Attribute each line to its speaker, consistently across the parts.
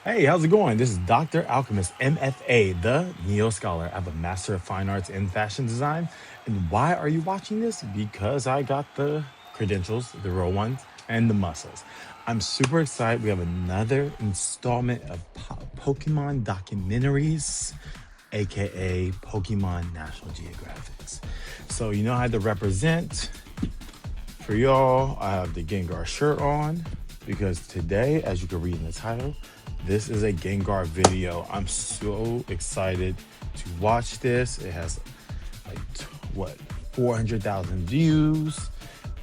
Speaker 1: Hey, how's it going? This is Dr. Alchemist, M.F.A, the Neo Scholar. I have a Master of Fine Arts in Fashion Design. And why are you watching this? Because I got the credentials, the real ones, and the muscles. I'm super excited. We have another installment of Pokemon documentaries, aka Pokemon National Geographics. So, you know, I had to represent for y'all. I have the Gengar shirt on because today, as you can read in the title, this is a Gengar video. I'm so excited to watch this. It has like what 400,000 views,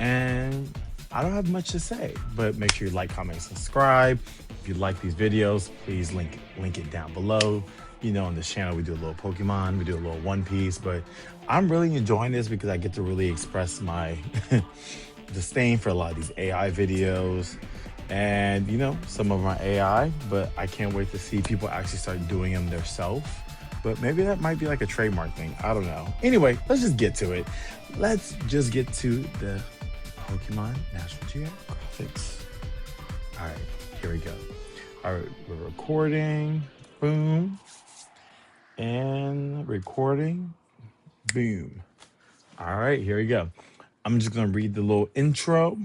Speaker 1: and I don't have much to say. But make sure you like, comment, subscribe. If you like these videos, please link it down below. You know, on this channel we do a little Pokemon, we do a little One Piece, but I'm really enjoying this because I get to really express my disdain for a lot of these AI videos. And you know, some of them are AI, but I can't wait to see people actually start doing them themselves. But maybe that might be like a trademark thing. I don't know. Anyway, let's just get to it. Let's just get to the Pokemon National Geographics. All right, here we go. All right, we're recording. Boom. And recording. Boom. All right, here we go. I'm just going to read the little intro.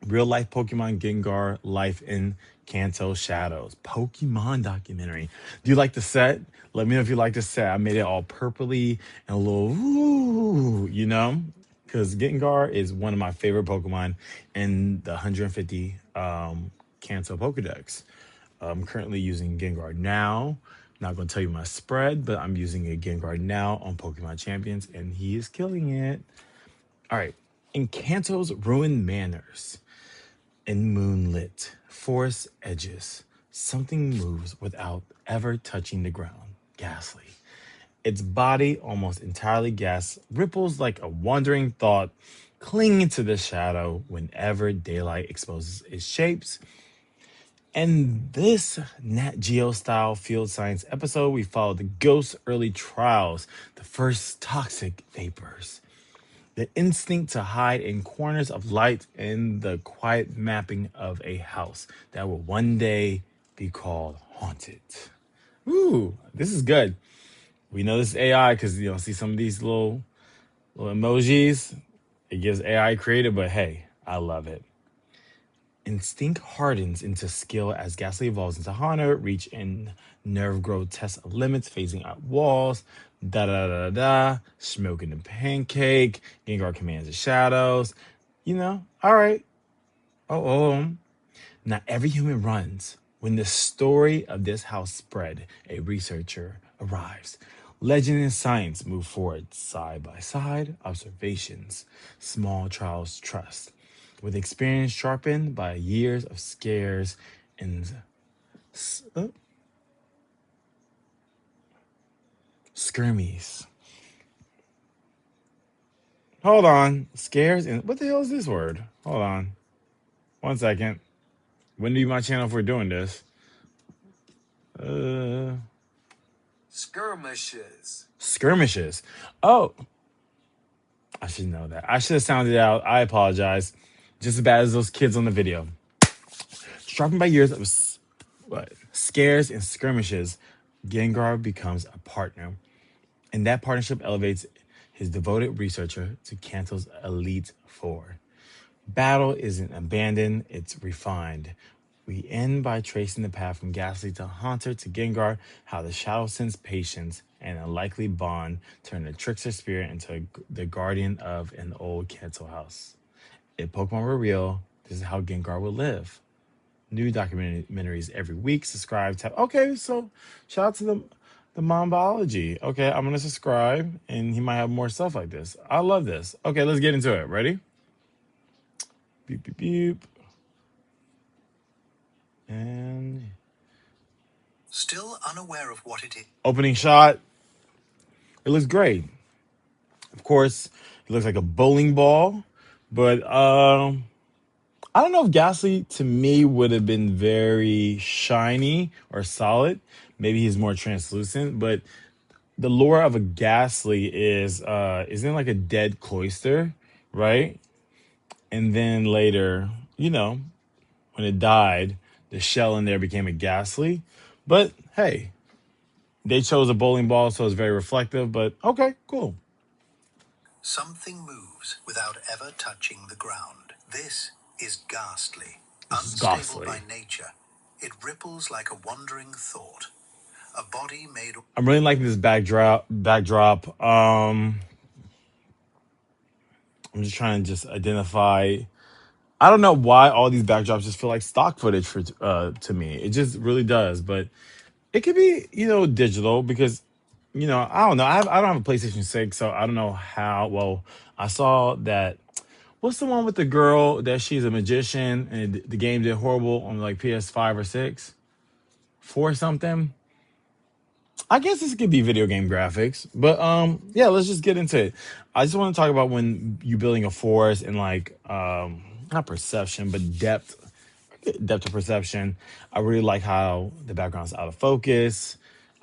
Speaker 1: Real life Pokemon Gengar life in Kanto Shadows. Pokemon documentary. Do you like the set? Let me know if you like the set. I made it all purpley and a little ooh, you know? Because Gengar is one of my favorite Pokemon in the 150 Kanto Pokedex. I'm currently using Gengar now. Not going to tell you my spread, but I'm using a Gengar now on Pokemon Champions, and he is killing it. All right. In Kanto's ruined manors, in moonlit forest edges, something moves without ever touching the ground. Ghastly. Its body, almost entirely gas, ripples like a wandering thought, clinging to the shadow whenever daylight exposes its shapes. In this Nat Geo style field science episode, we follow the ghost's early trials, the first toxic vapors, the instinct to hide in corners of light, and the quiet mapping of a house that will one day be called haunted. Ooh, this is good. We know this is AI because you know, see some of these little emojis. It gives AI creative, but hey, I love it. Instinct hardens into skill as Gastly evolves into Haunter, reach and nerve growth test of limits, phasing out walls, da da da da, smoking the pancake, Gengar commands the shadows. You know, all right. Oh. Not every human runs. When the story of this house spread, a researcher arrives. Legend and science move forward side by side, observations, small trials, trust. With experience sharpened by years of scares and skirmies. Hold on. Scares and what the hell is this word? Hold on. 1 second. When do you my channel for doing this?
Speaker 2: Skirmishes.
Speaker 1: Skirmishes. Oh, I should know that. I should have sounded it out. I apologize. Just as bad as those kids on the video. Sharpened by years of scares and skirmishes, Gengar becomes a partner. And that partnership elevates his devoted researcher to Kanto's Elite Four. Battle isn't abandoned, it's refined. We end by tracing the path from Gastly to Haunter to Gengar, how the shadow sends patience and a likely bond turn the trickster spirit into the guardian of an old Kanto house. If Pokemon were real, this is how Gengar would live. New documentaries every week. Subscribe. Tap. Okay, so shout out to the mom biology. Okay, I'm gonna subscribe, and he might have more stuff like this. I love this. Okay, let's get into it. Ready? Beep beep beep. And
Speaker 2: Still unaware of what it is.
Speaker 1: opening shot. It looks great. Of course, it looks like a bowling ball, but I don't know if Ghastly to me would have been very shiny or solid. Maybe he's more translucent, but the lore of a Ghastly is isn't like a dead cloister, right? And then later, you know, when it died, the shell in there became a Gastly. But hey, they chose a bowling ball, so it's very reflective. But okay, cool.
Speaker 2: Something moves without ever touching the ground. This is ghastly.
Speaker 1: This is
Speaker 2: Unstable by
Speaker 1: Gastly.
Speaker 2: nature, it ripples like a wandering thought. A body made of
Speaker 1: I'm really liking this backdrop. I'm just trying to just identify. I don't know why all these backdrops just feel like stock footage for to me. It just really does, but it could be digital because I don't know. I don't have a PlayStation 6, so I don't know how. Well, I saw that. What's the one with the girl that she's a magician and the game did horrible on like PS5 or 6, 4 something. I guess this could be video game graphics, but yeah, let's just get into it. I just want to talk about when you building a forest and like not perception, but depth of perception. I really like how the background's out of focus.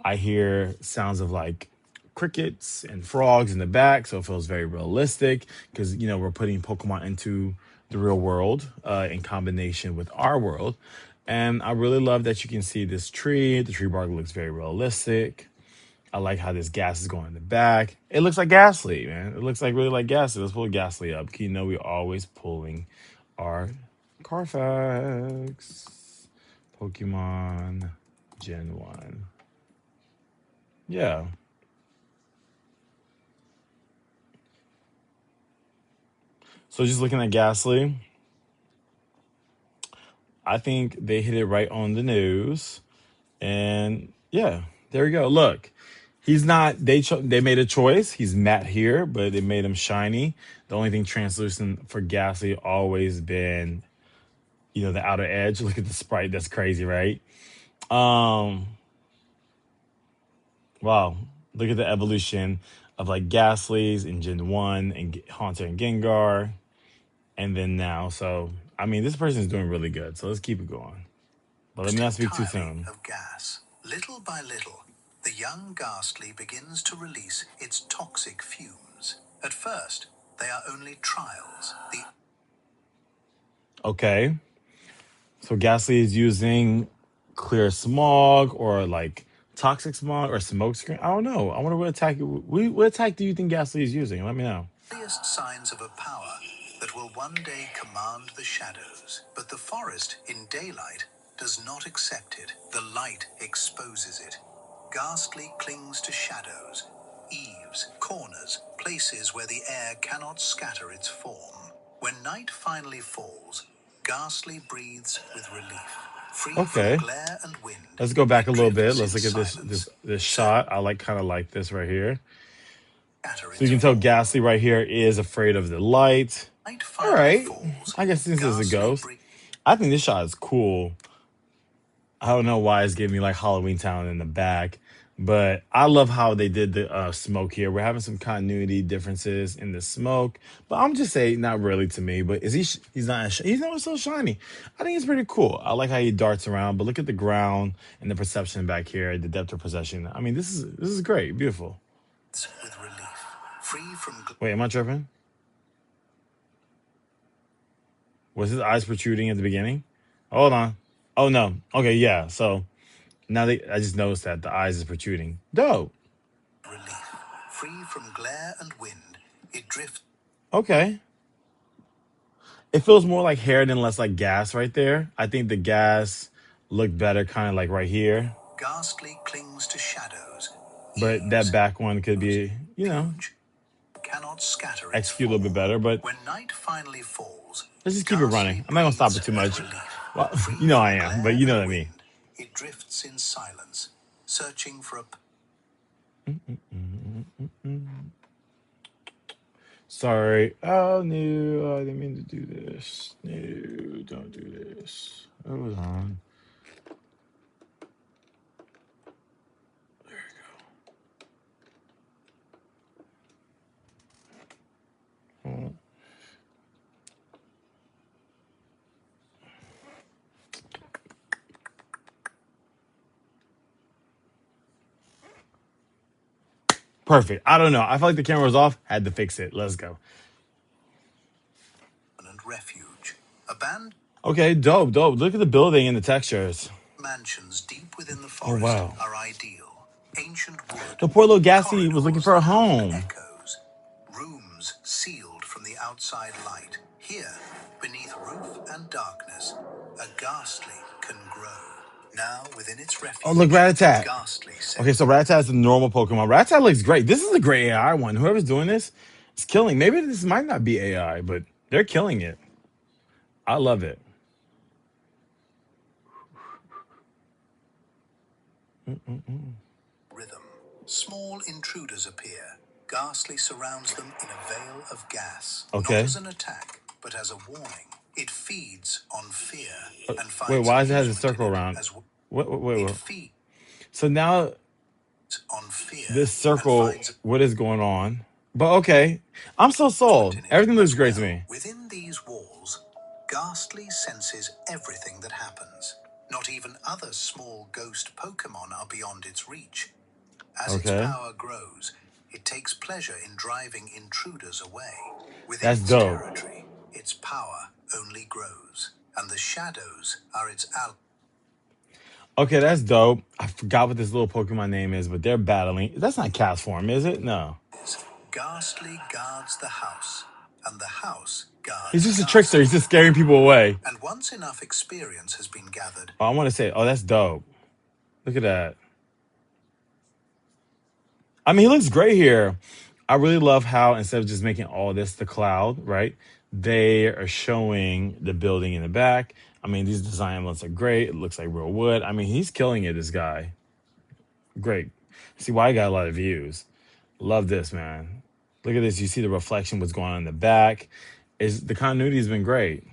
Speaker 1: I hear sounds of like crickets and frogs in the back, so it feels very realistic because we're putting Pokemon into the real world in combination with our world. And I really love that you can see this tree. The tree bark looks very realistic. I like how this gas is going in the back. It looks like Gastly, man. It looks like really like Gastly. Let's pull Gastly up. We're always pulling our Carfax. Pokemon Gen 1. Yeah. So just looking at Gastly, I think they hit it right on the nose. And yeah, there we go. Look, he's not. They made a choice. He's matte here, but they made him shiny. The only thing translucent for Gastly always been, the outer edge. Look at the sprite. That's crazy, right? Um, wow. Look at the evolution of like Gastly's in Gen 1 and Haunter and Gengar. And then now. So, I mean, this person's doing really good. So let's keep it going. But let me not speak too
Speaker 2: entirely
Speaker 1: soon.
Speaker 2: of gas. Little by little, the young ghastly begins to release its toxic fumes. At first, they are only trials. The
Speaker 1: Okay. So Gasly is using clear smog or like toxic smog or smoke screen. I don't know. I wonder what attack do you think Gasly is using? Let me know.
Speaker 2: earliest signs of a power that will one day command the shadows. But the forest in daylight does not accept it. The light exposes it. Ghastly clings to shadows, eaves, corners, places where the air cannot scatter its form. When night finally falls, Ghastly breathes with relief. Free from
Speaker 1: Okay.
Speaker 2: glare and wind,
Speaker 1: Let's go back
Speaker 2: it
Speaker 1: a little bit.
Speaker 2: drifts
Speaker 1: Let's
Speaker 2: in
Speaker 1: look at this
Speaker 2: silence, searching
Speaker 1: shot. I like kind of like this right here.
Speaker 2: to scatter
Speaker 1: So you
Speaker 2: its
Speaker 1: can tell
Speaker 2: form.
Speaker 1: Gasly right here is afraid of the light.
Speaker 2: Night
Speaker 1: All
Speaker 2: finally
Speaker 1: right.
Speaker 2: falls.
Speaker 1: I guess this is a
Speaker 2: Ghastly
Speaker 1: ghost. I think this shot is cool. I don't know why it's giving me like Halloween Town in the back, but I love how they did the smoke here. We're having some continuity differences in the smoke, but I'm just saying not really to me. But is he? He's not so shiny. I think it's pretty cool. I like how he darts around, but look at the ground and the perception back here, the depth of perception. I mean, this is great, beautiful.
Speaker 2: with relief, free from
Speaker 1: Wait, am I tripping? Was his eyes protruding at the beginning? Hold on. Oh no. Okay, yeah. So I just noticed that the eyes is protruding. Dope.
Speaker 2: relief, free from glare and wind. It drifts.
Speaker 1: Okay. It feels more like hair than less like gas right there. I think the gas looked better kind of like right here.
Speaker 2: Ghastly clings to shadows,
Speaker 1: But that
Speaker 2: eaves,
Speaker 1: back one could be,
Speaker 2: refuge, cannot scatter its
Speaker 1: execute a little bit
Speaker 2: form.
Speaker 1: better. But
Speaker 2: When night finally falls,
Speaker 1: let's just keep it
Speaker 2: Ghastly
Speaker 1: running. I'm not going to stop it
Speaker 2: breathes
Speaker 1: too
Speaker 2: with
Speaker 1: much.
Speaker 2: relief.
Speaker 1: Well,
Speaker 2: Free
Speaker 1: I
Speaker 2: from
Speaker 1: am, but
Speaker 2: glare
Speaker 1: you know
Speaker 2: and
Speaker 1: what I mean.
Speaker 2: wind, it drifts in silence, searching for a
Speaker 1: Sorry. Oh, no. I didn't mean to do this. No, don't do this. Hold on. Oh. Perfect. I don't know. I feel like the camera was off. Had to fix it. Let's go.
Speaker 2: refuge. Abandoned
Speaker 1: Okay, dope, dope. Look at the building and the textures.
Speaker 2: Mansions deep within the
Speaker 1: Oh,
Speaker 2: forest
Speaker 1: wow.
Speaker 2: are ideal. Ancient wood,
Speaker 1: The poor little Gastly was looking
Speaker 2: corridors
Speaker 1: for a
Speaker 2: housed
Speaker 1: home.
Speaker 2: echoes, rooms sealed from the outside light. Here, beneath roof and darkness, a ghastly can grow. Now, within its
Speaker 1: Oh, look,
Speaker 2: refuge,
Speaker 1: Rattata.
Speaker 2: ghastly
Speaker 1: Okay,
Speaker 2: sense.
Speaker 1: so Rattata is the normal Pokemon. Rattata looks great. This is a great AI one. Whoever's doing this is killing. Maybe this might not be AI, but they're killing it. I love it.
Speaker 2: Rhythm. Small intruders appear. Ghastly surrounds them in a veil of gas, not
Speaker 1: Okay.
Speaker 2: as an attack, but as a warning. It feeds on fear and
Speaker 1: Wait,
Speaker 2: finds
Speaker 1: why does it have a
Speaker 2: amusement in
Speaker 1: circle
Speaker 2: it
Speaker 1: around?
Speaker 2: as well. It
Speaker 1: Wait.
Speaker 2: feeds
Speaker 1: So now
Speaker 2: on fear
Speaker 1: this
Speaker 2: and
Speaker 1: circle,
Speaker 2: finds
Speaker 1: what is going on? But okay, I'm so
Speaker 2: amusement
Speaker 1: sold.
Speaker 2: in it
Speaker 1: Everything looks
Speaker 2: as
Speaker 1: great to
Speaker 2: well.
Speaker 1: me.
Speaker 2: Within these walls, Ghastly senses everything that happens. Not even other small ghost Pokemon are beyond its reach. As its
Speaker 1: Okay,
Speaker 2: power grows, it takes pleasure in driving intruders away. Within
Speaker 1: that's
Speaker 2: its
Speaker 1: dope.
Speaker 2: territory, its power only grows, and the shadows are its allies.
Speaker 1: Okay, that's dope. I forgot what this little Pokemon name is, but they're battling. That's not cast form, is it? No.
Speaker 2: Ghastly guards the house, and the house
Speaker 1: He's
Speaker 2: guards
Speaker 1: just a trickster. He's
Speaker 2: Ghastly.
Speaker 1: just scaring people away.
Speaker 2: And once enough experience has been gathered,
Speaker 1: Oh, I want to say, oh, that's dope. Look at that. I mean, he looks great here. I really love how instead of just making all this the cloud, right? They are showing the building in the back. I mean, these design elements are great. It looks like real wood. I mean, he's killing it, this guy. Great. See why I got a lot of views. Love this, man. Look at this. You see the reflection, what's going on in the back. Is the continuity has been great.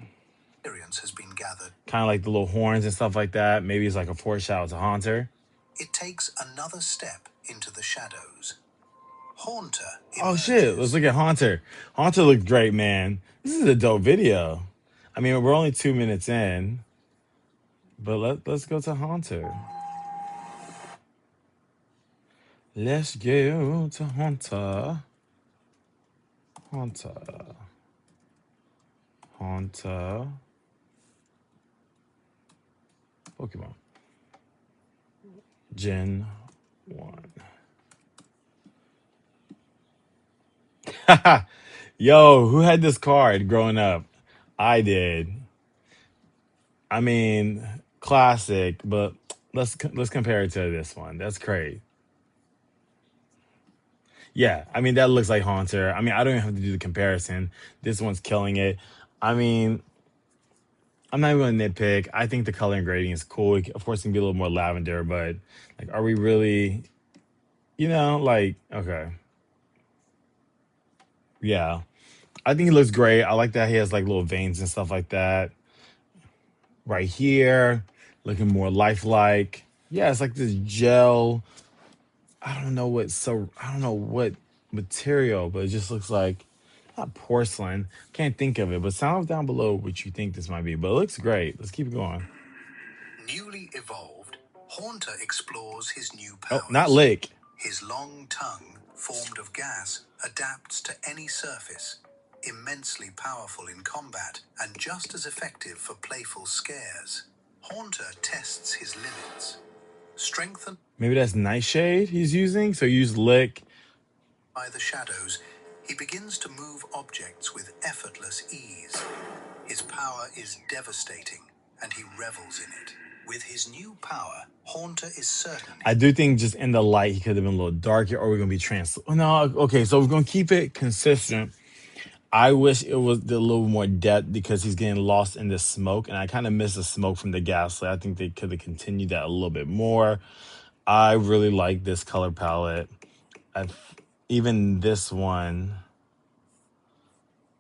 Speaker 2: experience has been gathered.
Speaker 1: Kind of like the little horns and stuff like that. Maybe it's like a foreshadow to Haunter.
Speaker 2: It takes another step into the shadows. Haunter
Speaker 1: Oh shit, let's
Speaker 2: emerges.
Speaker 1: look at Haunter. Haunter looked great, man. This is a dope video. I mean, we're only 2 minutes in, but let's go to Haunter. Let's go to Haunter. Haunter. Haunter. Pokemon. Gen 1. Yo, who had this card growing up? I did. I mean, classic, but let's compare it to this one. That's great. Yeah, I mean that looks like Haunter. I mean, I don't even have to do the comparison. This one's killing it. I mean, I'm not even gonna nitpick. I think the color and grading is cool. Of course, it can be a little more lavender, but like, are we really? Like, okay, yeah. I think he looks great. I like that he has like little veins and stuff like that right here, looking more lifelike. Yeah, it's like this gel. I don't know what material, but it just looks like not porcelain. Can't think of it, but sound down below what you think this might be. But it looks great. Let's keep going.
Speaker 2: Newly evolved, Haunter explores his new
Speaker 1: Oh, not
Speaker 2: powers.
Speaker 1: lick.
Speaker 2: His long tongue, formed of gas, adapts to any surface. Immensely powerful in combat and just as effective for playful scares. Haunter tests his limits. Strengthened
Speaker 1: Maybe that's Nightshade he's using. So use lick.
Speaker 2: by the shadows, he begins to move objects with effortless ease. His power is devastating, and he revels in it. With his new power, Haunter is certain.
Speaker 1: I do think just in the light he could have been a little darker, or we're gonna be trans. No, okay. So we're gonna keep it consistent. I wish it was a little more depth because he's getting lost in the smoke, and I kind of miss the smoke from the Gaslight. I think they could have continued that a little bit more. I really like this color palette. I even this one,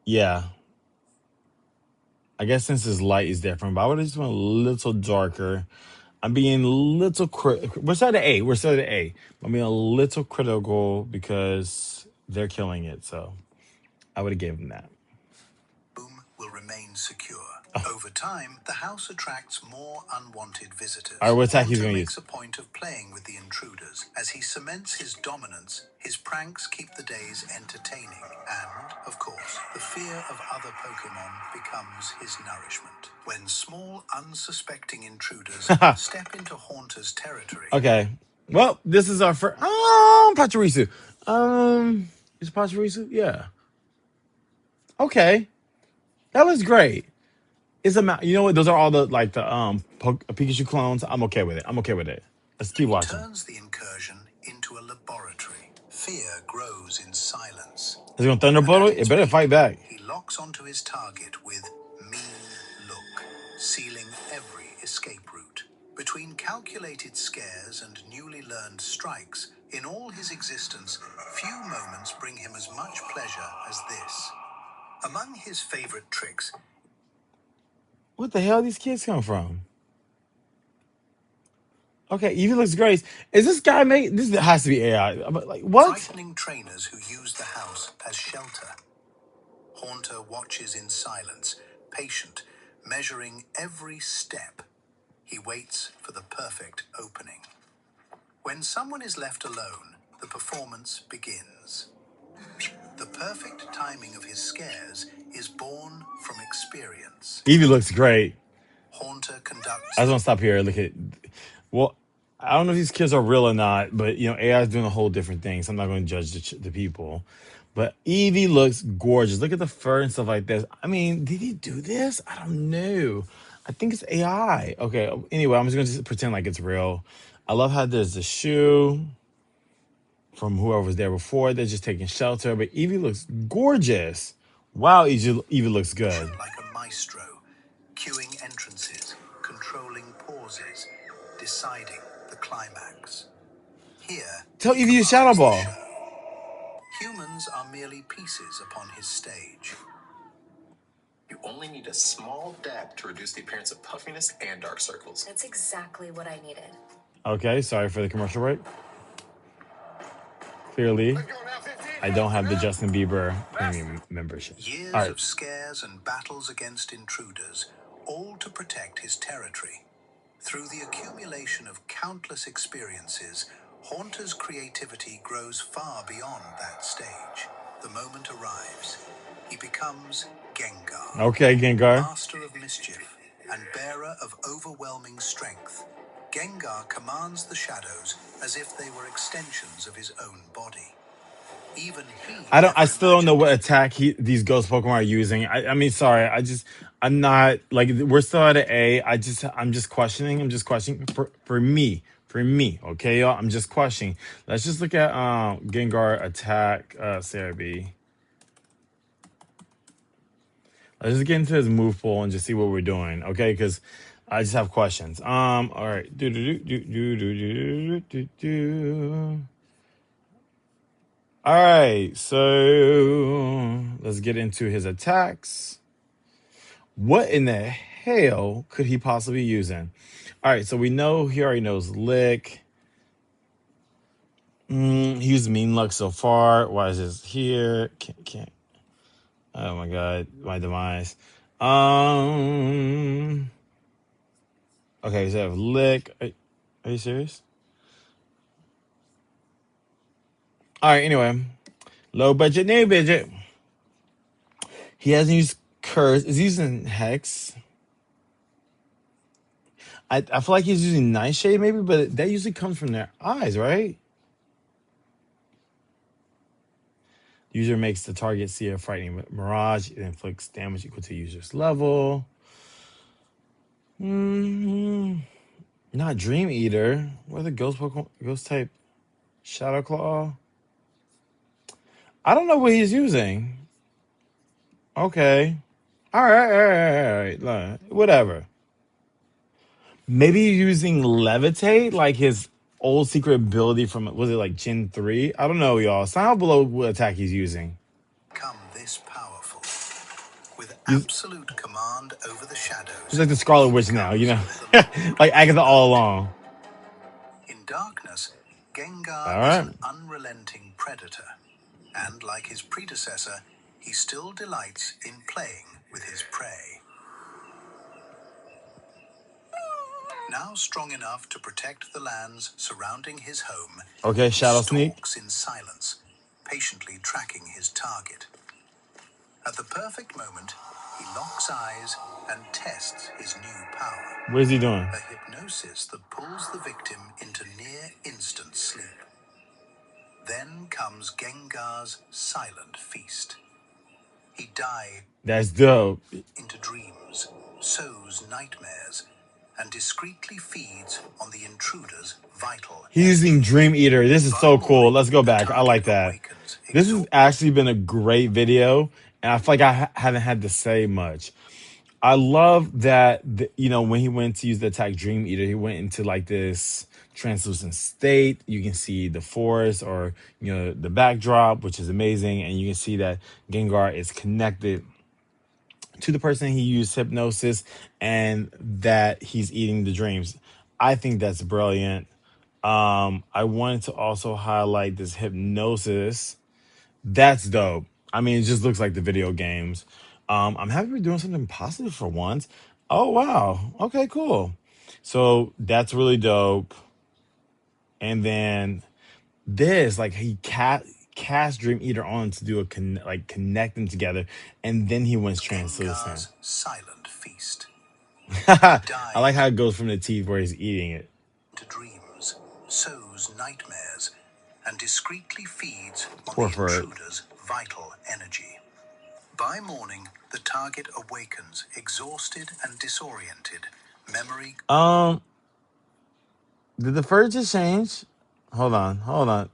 Speaker 1: yeah. I guess since his light is different, but I would have just went a little darker. I'm being a little we're still at A. We're still at A. I'm being a little critical because they're killing it. So I would have given him that.
Speaker 2: Boom will remain secure. Over time, the house attracts more unwanted visitors.
Speaker 1: All right, what attack he's
Speaker 2: Haunter
Speaker 1: gonna
Speaker 2: makes
Speaker 1: use?
Speaker 2: a point of playing with the intruders. As he cements his dominance, his pranks keep the days entertaining. And, of course, the fear of other Pokémon becomes his nourishment. When small, unsuspecting intruders step into Haunter's territory...
Speaker 1: Okay. Well, this is our first. Pachirisu. Is Pachirisu? Yeah. Okay. That was great. It's a you know what? Those are all the like the Pikachu clones. I'm okay with it. I'm okay with it. Let's keep
Speaker 2: He
Speaker 1: watching.
Speaker 2: turns the incursion into a laboratory. Fear grows in silence.
Speaker 1: Is it gonna
Speaker 2: And at
Speaker 1: thunderbolt it? It
Speaker 2: its
Speaker 1: better
Speaker 2: peak,
Speaker 1: fight back.
Speaker 2: he locks onto his target with mean look, sealing every escape route. Between calculated scares and newly learned strikes, in all his existence, few moments bring him as much pleasure as this. Among his favorite tricks...
Speaker 1: What the hell these kids come from? Okay, Eevee looks great. Is this guy made? This has to be AI. Like what?
Speaker 2: frightening trainers who use the house as shelter. Haunter watches in silence, patient, measuring every step. He waits for the perfect opening. When someone is left alone, the performance begins. The perfect timing of his scares is born from experience.
Speaker 1: Eevee looks great.
Speaker 2: Haunter conducts...
Speaker 1: I just want to stop here. Look at. Well, I don't know if these kids are real or not, but you know, AI is doing a whole different thing. So I'm not going to judge the people. But Eevee looks gorgeous. Look at the fur and stuff like this. I mean, did he do this? I don't know. I think it's AI. Okay. Anyway, I'm just going to pretend like it's real. I love how there's the shoe from whoever was there before. They're just taking shelter. But Eevee looks gorgeous. Wow, Eevee looks good.
Speaker 2: like a maestro, cueing entrances, controlling pauses, deciding the climax. Here,
Speaker 1: Tell
Speaker 2: he
Speaker 1: Eevee to
Speaker 2: commands
Speaker 1: Shadow
Speaker 2: the
Speaker 1: Ball.
Speaker 2: show. Humans are merely pieces upon his stage.
Speaker 3: You only need a small dab to reduce the appearance of puffiness and dark circles.
Speaker 4: That's exactly what I needed.
Speaker 1: Okay, sorry for the commercial break. Clearly, I don't have the Justin Bieber premium membership.
Speaker 2: Years
Speaker 1: All right.
Speaker 2: of scares and battles against intruders, all to protect his territory. Through the accumulation of countless experiences, Haunter's creativity grows far beyond that stage. The moment arrives. He becomes Gengar.
Speaker 1: Okay, Gengar.
Speaker 2: Master of mischief and bearer of overwhelming strength. Gengar commands the shadows as if they were extensions of his own body. Even he
Speaker 1: I still don't know what attack these ghost Pokemon are using. I mean, sorry. I'm not like we're still at an A. I'm just questioning. I'm just questioning for me. For me, okay, y'all. I'm just questioning. Let's just look at Gengar attack CRB. Let's just get into his move pool and just see what we're doing, okay? Because I just have questions. All right. All right, so let's get into his attacks. What in the hell could he possibly be using? All right, so we know he already knows Lick. He used Mean Luck so far. Why is this here? Can't. Oh my god, my demise. Okay, so I have Lick. Are you serious? All right, anyway. Low budget, no budget. He hasn't used Curse. Is he using Hex? I feel like he's using Nightshade maybe, but that usually comes from their eyes, right? User makes the target see a frightening mirage. It inflicts damage equal to user's level. Not Dream Eater. What are the ghost Pokemon? Ghost type Shadow Claw? I don't know what he's using. Okay. All right. Whatever. Maybe using Levitate, like his old secret ability from, was it like Gen 3? I don't know, y'all. Sound below what attack he's using.
Speaker 2: Become this powerful. With absolute command over the shadows.
Speaker 1: He's like the Scarlet Witch now, you know? Like Agatha all along.
Speaker 2: In darkness, Gengar
Speaker 1: All
Speaker 2: is
Speaker 1: right.
Speaker 2: an unrelenting predator. And like his predecessor, he still delights in playing with his prey. Now strong enough to protect the lands surrounding his home,
Speaker 1: Okay,
Speaker 2: he
Speaker 1: Shadow Sneak.
Speaker 2: stalks in silence, patiently tracking his target. At the perfect moment, he locks eyes and tests his new power.
Speaker 1: What is he doing?
Speaker 2: A hypnosis that pulls the victim into near instant sleep. Then comes Gengar's silent feast. He dives
Speaker 1: That's dope.
Speaker 2: into dreams, sows nightmares, and discreetly feeds on the intruder's vital
Speaker 1: He's using
Speaker 2: energy.
Speaker 1: Dream Eater. This is
Speaker 2: By
Speaker 1: so cool.
Speaker 2: morning,
Speaker 1: Let's go
Speaker 2: the
Speaker 1: back. I
Speaker 2: target
Speaker 1: like that.
Speaker 2: awakens,
Speaker 1: This has actually been a great video, and I feel like I haven't had to say much. I love that, when he went to use the attack Dream Eater, he went into like this translucent state. You can see the forest or, the backdrop, which is amazing. And you can see that Gengar is connected to the person he used hypnosis and that he's eating the dreams. I think that's brilliant. I wanted to also highlight this hypnosis. That's dope. I mean, it just looks like the video games. I'm happy we're doing something positive for once. Oh wow. Okay, cool. So that's really dope. And then this, like he cast Dream Eater on to do connect them together, and then he went translucent.
Speaker 2: Gengar's silent feast. He
Speaker 1: I like how
Speaker 2: dives
Speaker 1: it goes from the teeth where he's eating it.
Speaker 2: into dreams, sows nightmares, and discreetly feeds on
Speaker 1: Poor
Speaker 2: the
Speaker 1: Furret.
Speaker 2: intruder's vital energy. By morning, the target awakens exhausted and disoriented. Memory
Speaker 1: Did the fur just change? Hold on.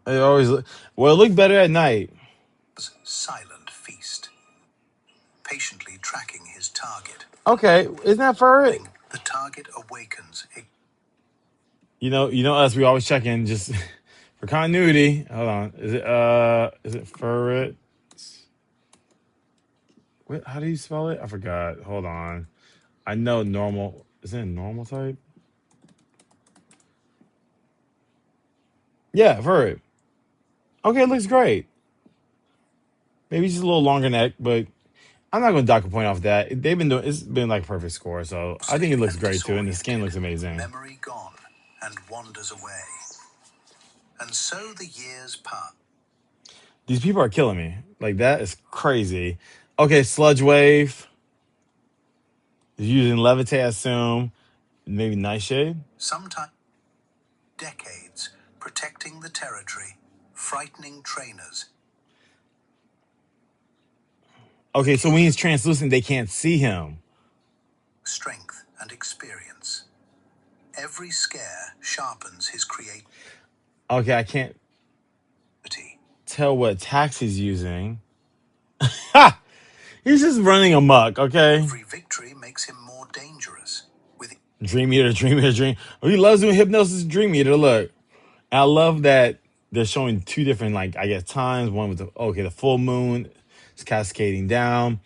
Speaker 1: It always well, it looked better at night.
Speaker 2: silent feast. Patiently tracking his target.
Speaker 1: Okay, isn't that fur?
Speaker 2: The target awakens.
Speaker 1: Us, we always check in just for continuity. Hold on. Is it furret? What, how do you spell it? I forgot. Hold on. I know normal. Is it a normal type? Yeah, furret. Okay, it looks great. Maybe just a little longer neck, but I'm not going to dock a point off that. It's been like a perfect score, so I think it looks great too, and the skin looks amazing.
Speaker 2: Memory gone and wanders away. And so the years pass.
Speaker 1: These people are killing me. Like, that is crazy. Okay, Sludge Wave. Using Levitate, I assume. Maybe Nightshade.
Speaker 2: Sometimes decades protecting the territory, frightening trainers.
Speaker 1: Okay, so when he's translucent, they can't see him.
Speaker 2: Strength and experience. Every scare sharpens his creativity.
Speaker 1: Okay, I can't tell what attacks he's using. Ha! He's just running amok, okay?
Speaker 2: Every victory makes him more dangerous. With
Speaker 1: Dream Eater. Oh, he loves doing hypnosis Dream Eater. Look. And I love that they're showing two different, times. One with the full moon is cascading down.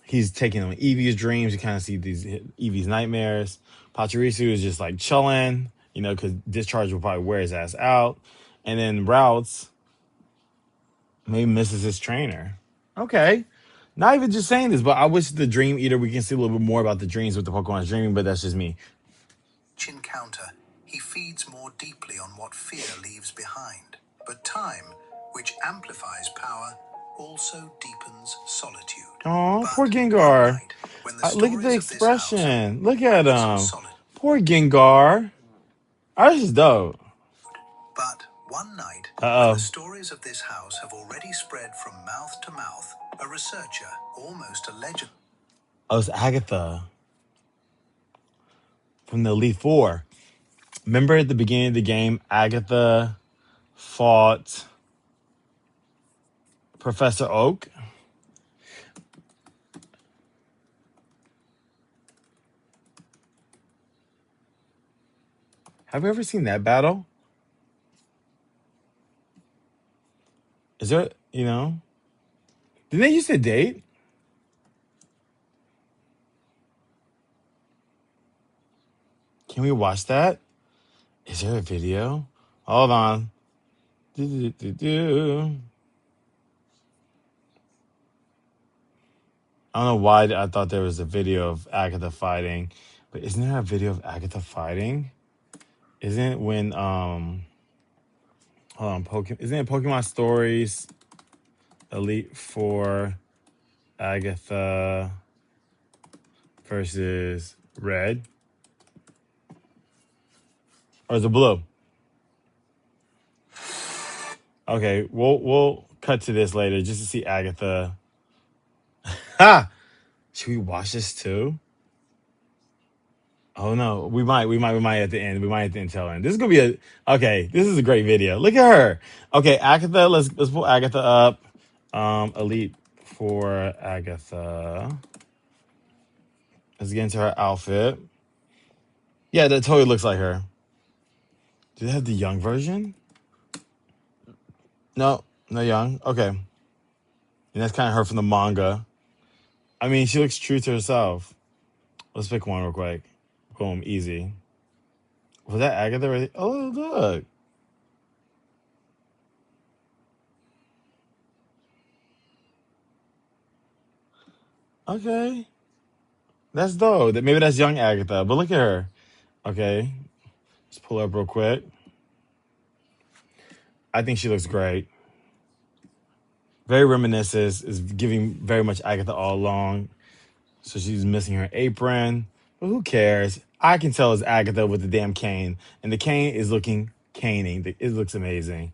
Speaker 1: He's taking on Eevee's dreams. You kind of see these Eevee's nightmares. Pachirisu is just like chilling, because Discharge will probably wear his ass out. And then Routes maybe misses his trainer. Okay. Not even just saying this, but I wish the Dream Eater, we can see a little bit more about the dreams with the Pokemon's dreaming, but that's just me.
Speaker 2: each encounter, he feeds more deeply on what fear leaves behind. But time, which amplifies power, also deepens solitude.
Speaker 1: Oh, poor
Speaker 2: But
Speaker 1: Gengar.
Speaker 2: one night, when the
Speaker 1: Look at the
Speaker 2: stories of this house
Speaker 1: expression. Look at him.
Speaker 2: solid.
Speaker 1: Poor Gengar. Oh, this is dope.
Speaker 2: But one night, when
Speaker 1: Uh-oh.
Speaker 2: the stories of this house have already spread from mouth to mouth, a researcher, almost a legend.
Speaker 1: Oh, it's Agatha from the Elite Four. Remember at the beginning of the game, Agatha fought Professor Oak? Have you ever seen that battle? Is there, did they used to date? Can we watch that? Is there a video? Hold on. Do. I don't know why I thought there was a video of Agatha fighting, But isn't there a video of Agatha fighting? Isn't it when hold on, isn't it Pokemon Stories Elite Four Agatha versus Red? Or is it blue? Okay, we'll cut to this later just to see Agatha. Ha! Should we watch this too? Oh no, we might at the end. We might at the end tail end. This is gonna be okay. This is a great video. Look at her. Okay, Agatha. Let's pull Agatha up. Elite for Agatha. Let's get into her outfit. Yeah, that totally looks like her. Do they have the young version? No, no young. Okay, and that's kind of her from the manga. I mean, she looks true to herself. Let's pick one real quick. Boom, easy. Was that Agatha? Already? Oh, look. Okay. That's dope. Maybe that's young Agatha, but look at her. Okay. Let's pull her up real quick. I think she looks great. Very reminiscent. Is giving very much Agatha all along. So she's missing her apron. But who cares? I can tell it's Agatha with the damn cane. And the cane is looking caning. It looks amazing.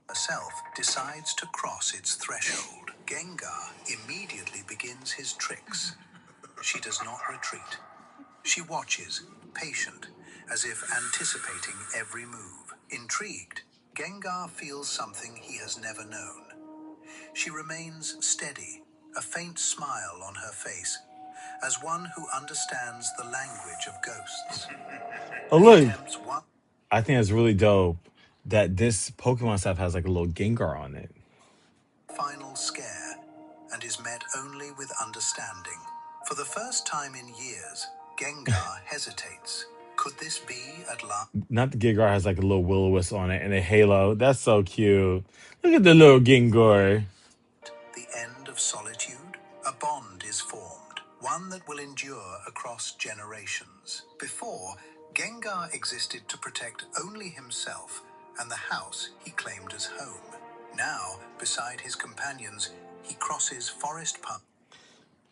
Speaker 2: Herself decides to cross its threshold. Gengar immediately begins his tricks. She does not retreat. She watches, patient, as if anticipating every move. Intrigued, Gengar feels something he has never known. She remains steady, a faint smile on her face, as one who understands the language of ghosts.
Speaker 1: Oh,
Speaker 2: He
Speaker 1: look.
Speaker 2: attempts one
Speaker 1: I think it's really dope that this Pokemon stuff has like a little Gengar on it.
Speaker 2: final scare and is met only with understanding. For the first time in years, Gengar hesitates. Could this be at last
Speaker 1: Not the Gengar has like a little will-o-wisp on it and a halo. That's so cute. Look at the little Gengar.
Speaker 2: the end of solitude? A bond is formed, one that will endure across generations. Before, Gengar existed to protect only himself and the house he claimed as home. Now, beside his companions, he crosses forest paths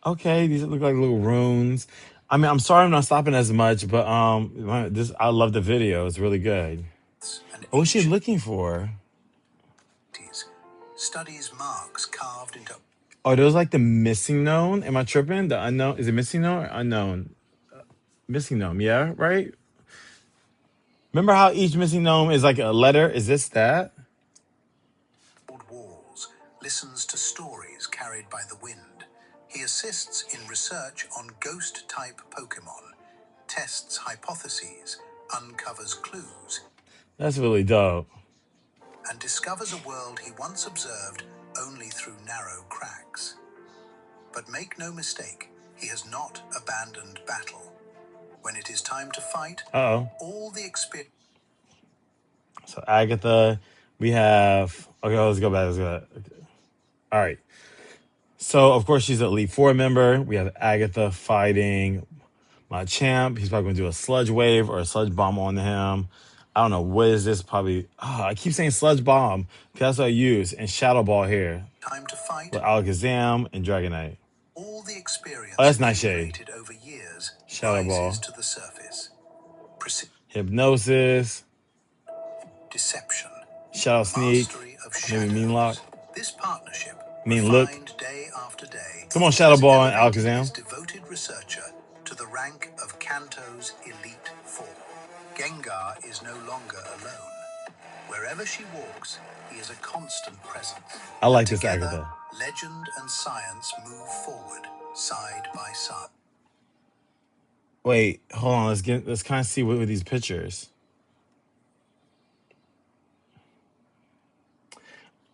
Speaker 1: Okay, these look like little runes. I mean, I'm sorry I'm not stopping as much, but this I love the video. It's really good.
Speaker 2: and
Speaker 1: What was she
Speaker 2: ancient
Speaker 1: looking for?
Speaker 2: cities, studies marks carved into
Speaker 1: Oh, those like the missing known. Am I tripping? The unknown is it missing known or unknown? Missing gnome, yeah, right? Remember how each missing gnome is like a letter? Is this that?
Speaker 2: old walls, listens to stories carried by the wind. He assists in research on ghost-type Pokémon, tests hypotheses, uncovers clues,
Speaker 1: That's really dope.
Speaker 2: and discovers a world he once observed only through narrow cracks. But make no mistake, he has not abandoned battle. When it is time to fight,
Speaker 1: Uh-oh.
Speaker 2: all the experience
Speaker 1: So Agatha, we have okay, let's go back. Let's go back. All right. So of course she's an Elite Four member. We have Agatha fighting my champ. He's probably gonna do a sludge wave or a sludge bomb on him. I don't know what is this. Probably. I keep saying sludge bomb because that's what I use. And shadow ball here
Speaker 2: time to fight,
Speaker 1: with Alakazam and Dragonite.
Speaker 2: all the
Speaker 1: Oh,
Speaker 2: experience
Speaker 1: that's Nightshade.
Speaker 2: accumulated over years
Speaker 1: Shadow
Speaker 2: rises
Speaker 1: ball.
Speaker 2: to the surface.
Speaker 1: Hypnosis.
Speaker 2: Deception,
Speaker 1: Shadow sneak.
Speaker 2: mastery of
Speaker 1: Maybe mean lock.
Speaker 2: shadows. This partnership,
Speaker 1: Mean look.
Speaker 2: refined day after day,
Speaker 1: Come on, shadow
Speaker 2: has
Speaker 1: ball and
Speaker 2: elevated
Speaker 1: Alakazam.
Speaker 2: his devoted researcher to the rank of Kanto's Elite Four. Gengar is no longer alone. Wherever she walks, he is a constant presence.
Speaker 1: I like this
Speaker 2: Together,
Speaker 1: Agatha.
Speaker 2: legend and science move forward, side by side.
Speaker 1: Wait, hold on. Let's kind of see what with these pictures.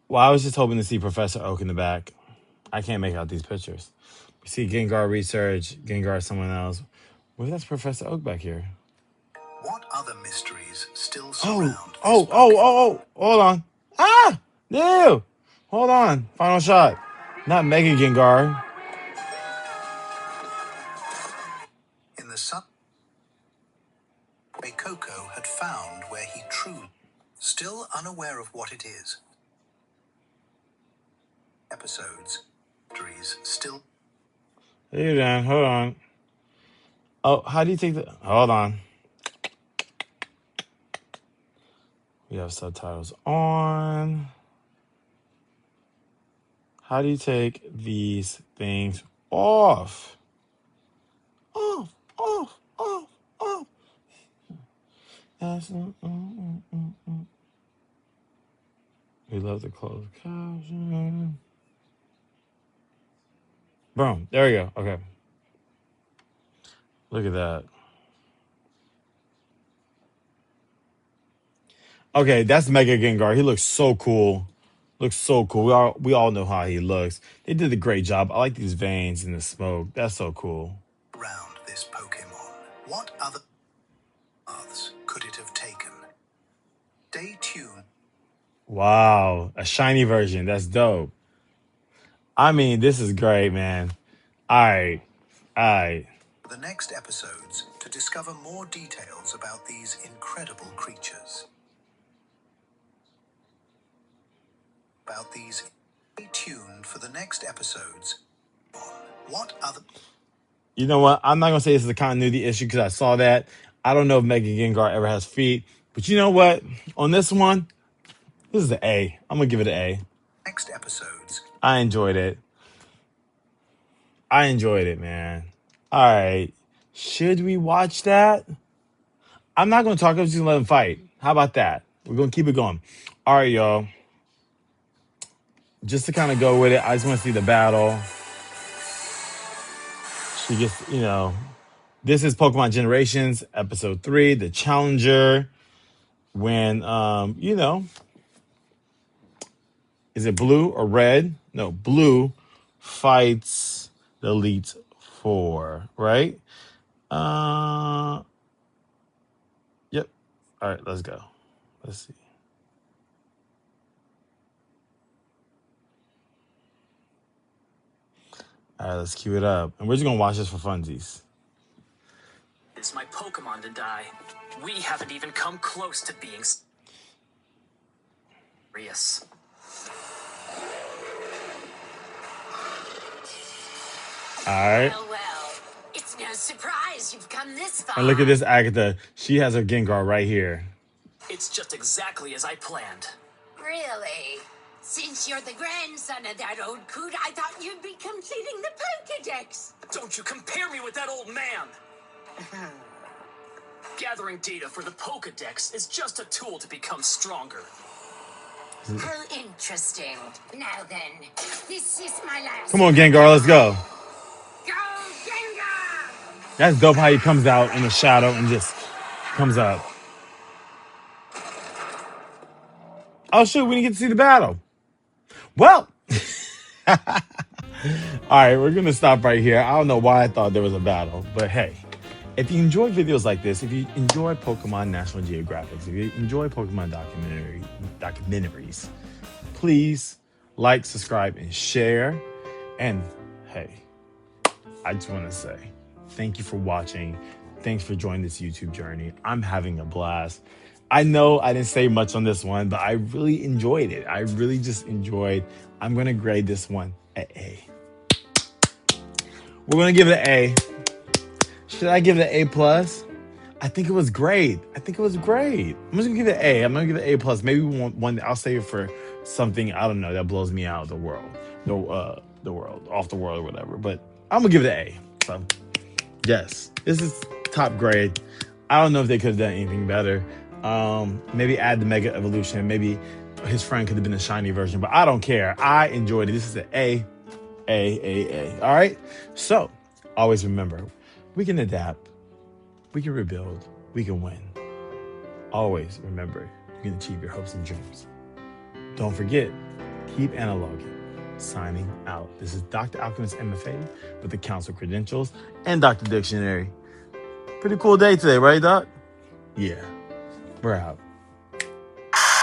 Speaker 1: Well, I was just hoping to see Professor Oak in the back. I can't make out these pictures. We see Gengar research, Gengar someone else. What if that's Professor Oak back here?
Speaker 2: What other mysteries still
Speaker 1: Oh,
Speaker 2: surround this
Speaker 1: oh, oh,
Speaker 2: Pokémon?
Speaker 1: oh, oh. Hold on. Ah! No! Hold on. Final shot. Not Mega Gengar.
Speaker 2: In the sun, Coco had found where he truly, still unaware of what it is. Episodes, mysteries still.
Speaker 1: Hey, Dan, hold on. Oh, how do you take the? Hold on. We have subtitles on. How do you take these things off? Off, off, off, off. We love the closed caption. Boom. There we go. Okay. Look at that. Okay, that's Mega Gengar. He looks so cool. Looks so cool. We all know how he looks. They did a great job. I like these veins and the smoke. That's so cool.
Speaker 2: Around this Pokemon, what other paths could it have taken? Stay tuned.
Speaker 1: Wow, a shiny version. That's dope. I mean, this is great, man. All right. All right.
Speaker 2: The next episodes to discover more details about these incredible creatures. Stay tuned for the next episodes. What other?
Speaker 1: You know what? I'm not going to say this is a continuity issue because I saw that. I don't know if Mega Gengar ever has feet. But you know what? On this one, this is an A. I'm going to give it an A.
Speaker 2: Next episodes.
Speaker 1: I enjoyed it. I enjoyed it, man. All right. Should we watch that? I'm not going to talk. I'm just going to let them fight. How about that? We're going to keep it going. All right, y'all. Just to kind of go with it, I just want to see the battle. She gets, this is Pokemon Generations, episode 3, the Challenger. When, is it blue or red? No, blue fights the Elite Four, right? Yep. All right, let's go. Let's see. All right, let's cue it up. And we're just going to watch this for funsies.
Speaker 5: It's my Pokemon to die. We haven't even come close to being serious.
Speaker 1: All right.
Speaker 4: Well, it's no surprise you've come this far.
Speaker 1: And look at this Agatha. She has her Gengar right here.
Speaker 5: It's just exactly as I planned.
Speaker 4: Really? Since you're the grandson of that old coot, I thought you'd be completing the Pokedex.
Speaker 5: Don't you compare me with that old man! Gathering data for the Pokedex is just a tool to become stronger.
Speaker 4: How interesting. Now then, this is my last.
Speaker 1: Come on, Gengar, let's go.
Speaker 4: Go, Gengar!
Speaker 1: That's dope how he comes out in the shadow and just comes up. Oh, shoot, we didn't get to see the battle. Well, all right, we're going to stop right here. I don't know why I thought there was a battle, but hey, if you enjoy videos like this, if you enjoy Pokemon National Geographic, if you enjoy Pokemon documentaries, please like, subscribe, and share. And hey, I just want to say thank you for watching. Thanks for joining this YouTube journey. I'm having a blast. I know I didn't say much on this one, but I really enjoyed it. I really just enjoyed. I'm going to grade this one an A. We're going to give it an A. Should I give it an A+? I think it was great. I'm just going to give it an A. I'm going to give it an A+. Maybe one I'll save it for something, I don't know, that blows me out of the world. Off the world or whatever. But I'm going to give it an A. So, yes, this is top grade. I don't know if they could have done anything better. Maybe add the Mega Evolution. Maybe his friend could have been a shiny version, but I don't care. I enjoyed it. This is an A. All right. So always remember, we can adapt, we can rebuild, we can win. Always remember, you can achieve your hopes and dreams. Don't forget, keep analoging. Signing out. This is Dr. Alchemist M.F.A. with the Council Credentials and Dr. Dictionary. Pretty cool day today, right, Doc? Yeah. We're out.